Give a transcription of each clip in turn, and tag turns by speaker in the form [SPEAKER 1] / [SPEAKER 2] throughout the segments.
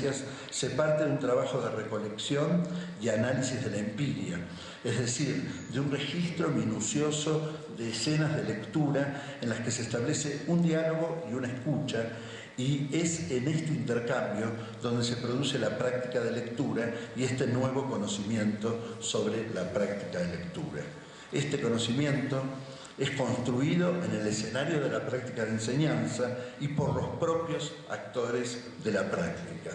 [SPEAKER 1] referencias se parte de un trabajo de recolección y análisis de la empiria, es decir, de un registro minucioso de escenas de lectura en las que se establece un diálogo y una escucha, y es en este intercambio donde se produce la práctica de lectura y este nuevo conocimiento sobre la práctica de lectura. Este conocimiento es construido en el escenario de la práctica de enseñanza y por los propios actores de la práctica.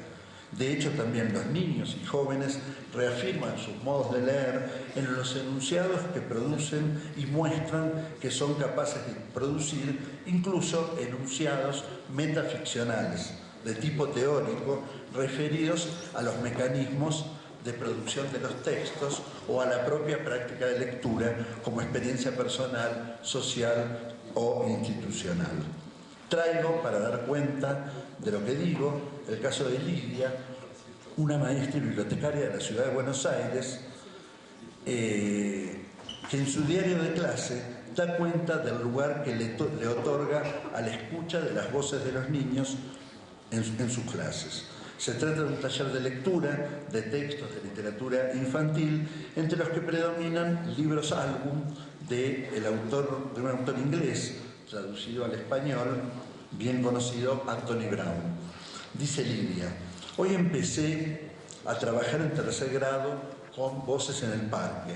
[SPEAKER 1] De hecho, también los niños y jóvenes reafirman sus modos de leer en los enunciados que producen y muestran que son capaces de producir incluso enunciados metaficcionales de tipo teórico referidos a los mecanismos de producción de los textos o a la propia práctica de lectura como experiencia personal, social o institucional. Traigo, para dar cuenta de lo que digo, el caso de Lidia, una maestra y bibliotecaria de la ciudad de Buenos Aires, que en su diario de clase da cuenta del lugar que le otorga a la escucha de las voces de los niños en sus clases. Se trata de un taller de lectura de textos de literatura infantil, entre los que predominan libros álbum de un autor inglés, traducido al español, bien conocido, Anthony Brown. Dice Lidia: hoy empecé a trabajar en tercer grado con Voces en el Parque.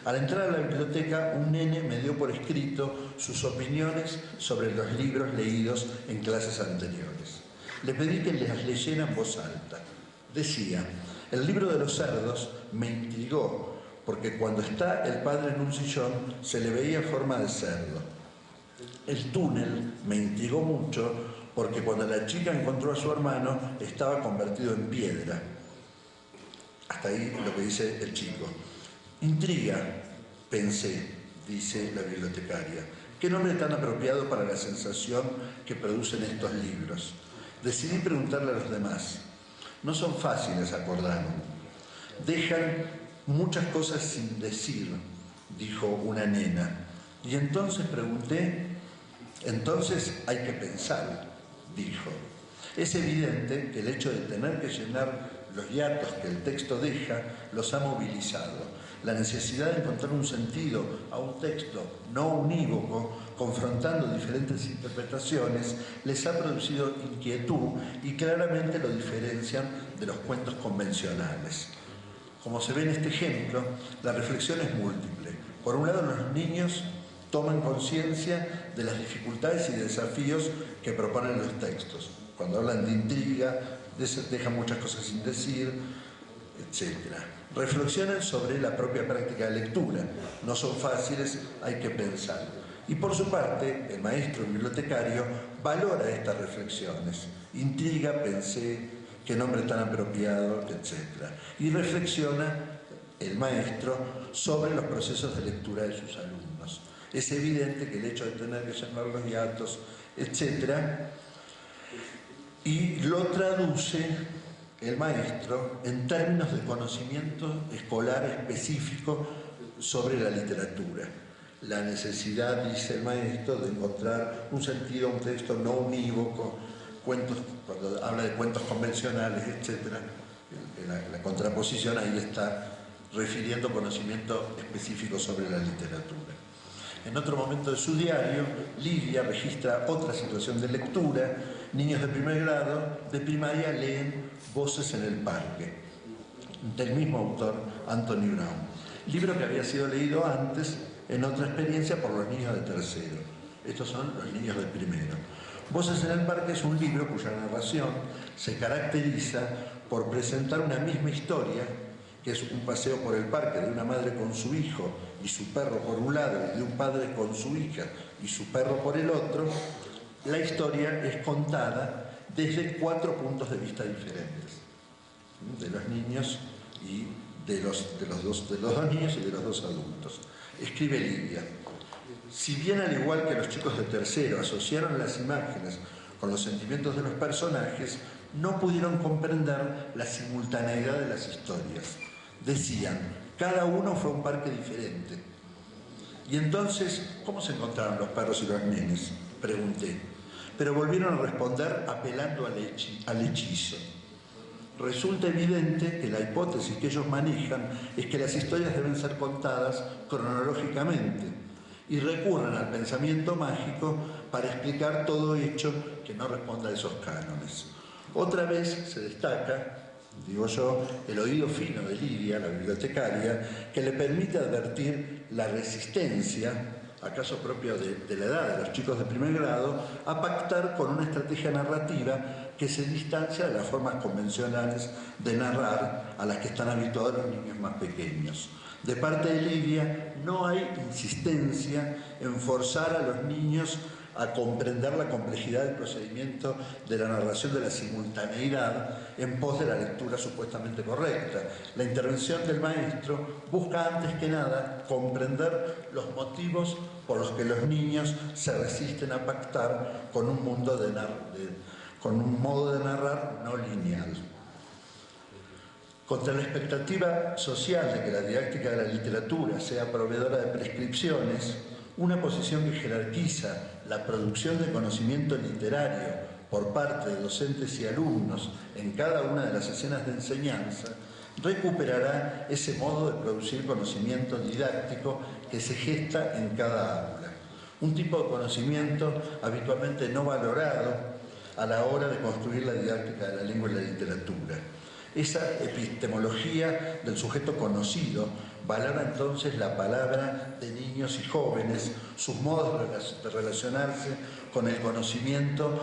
[SPEAKER 1] Al entrar a la biblioteca, un nene me dio por escrito sus opiniones sobre los libros leídos en clases anteriores. Le pedí que las leyera en voz alta. Decía: el libro de los cerdos me intrigó, porque cuando está el padre en un sillón se le veía forma de cerdo. El túnel me intrigó mucho, porque cuando la chica encontró a su hermano estaba convertido en piedra. Hasta ahí lo que dice el chico. Intriga, pensé, dice la bibliotecaria. Qué nombre tan apropiado para la sensación que producen estos libros. Decidí preguntarle a los demás. No son fáciles, acordaron. Dejan muchas cosas sin decir, dijo una nena. Y entonces pregunté, entonces hay que pensar, dijo. Es evidente que el hecho de tener que llenar los hiatos que el texto deja los ha movilizado. La necesidad de encontrar un sentido a un texto no unívoco, confrontando diferentes interpretaciones, les ha producido inquietud y claramente lo diferencian de los cuentos convencionales. Como se ve en este ejemplo, la reflexión es múltiple. Por un lado, los niños toman conciencia de las dificultades y desafíos que proponen los textos. Cuando hablan de intriga, dejan muchas cosas sin decir, etc. Reflexionan sobre la propia práctica de lectura. No son fáciles, hay que pensar. Y por su parte, el maestro bibliotecario valora estas reflexiones. Intriga, pensé, qué nombre tan apropiado, etc. Y reflexiona el maestro sobre los procesos de lectura de sus alumnos. Es evidente que el hecho de tener que llenar los hiatos, etc., y lo traduce el maestro en términos de conocimiento escolar específico sobre la literatura. La necesidad, dice el maestro, de encontrar un sentido a un texto no unívoco, cuentos, cuando habla de cuentos convencionales, etc., la contraposición ahí está refiriendo conocimiento específico sobre la literatura. En otro momento de su diario, Lidia registra otra situación de lectura. Niños de primer grado de primaria leen Voces en el Parque, del mismo autor, Anthony Brown. Libro que había sido leído antes en otra experiencia por los niños de tercero. Estos son los niños de primero. Voces en el Parque es un libro cuya narración se caracteriza por presentar una misma historia, que es un paseo por el parque de una madre con su hijo y su perro por un lado, y de un padre con su hija y su perro por el otro. La historia es contada desde 4 puntos de vista diferentes, de los niños y de los dos niños y de los 2 adultos. Escribe Lidia: si bien al igual que los chicos de tercero asociaron las imágenes con los sentimientos de los personajes, no pudieron comprender la simultaneidad de las historias. Decían, cada uno fue a un parque diferente. Y entonces, ¿cómo se encontraron los perros y los nenes?, pregunté. Pero volvieron a responder apelando al hechizo. resulta evidente que la hipótesis que ellos manejan es que las historias deben ser contadas cronológicamente y recurren al pensamiento mágico para explicar todo hecho que no responda a esos cánones. Otra vez se destaca, digo yo, el oído fino de Lidia, la bibliotecaria, que le permite advertir la resistencia, acaso propio de la edad de los chicos de primer grado, a pactar con una estrategia narrativa que se distancia de las formas convencionales de narrar a las que están habituados los niños más pequeños. De parte de Lidia no hay insistencia en forzar a los niños a comprender la complejidad del procedimiento de la narración de la simultaneidad en pos de la lectura supuestamente correcta. La intervención del maestro busca antes que nada comprender los motivos por los que los niños se resisten a pactar con un modo de narrar no lineal. Contra la expectativa social de que la didáctica de la literatura sea proveedora de prescripciones, una posición que jerarquiza la producción de conocimiento literario por parte de docentes y alumnos en cada una de las escenas de enseñanza, recuperará ese modo de producir conocimiento didáctico que se gesta en cada aula. Un tipo de conocimiento habitualmente no valorado a la hora de construir la didáctica de la lengua y la literatura. Esa epistemología del sujeto conocido valora entonces la palabra de niños y jóvenes, sus modos de relacionarse con el conocimiento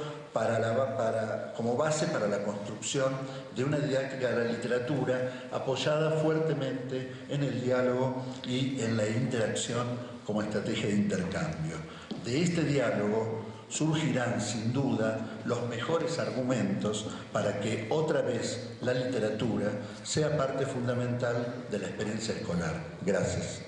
[SPEAKER 1] como base para la construcción de una didáctica de la literatura apoyada fuertemente en el diálogo y en la interacción como estrategia de intercambio. De este diálogo surgirán sin duda los mejores argumentos para que otra vez la literatura sea parte fundamental de la experiencia escolar. Gracias.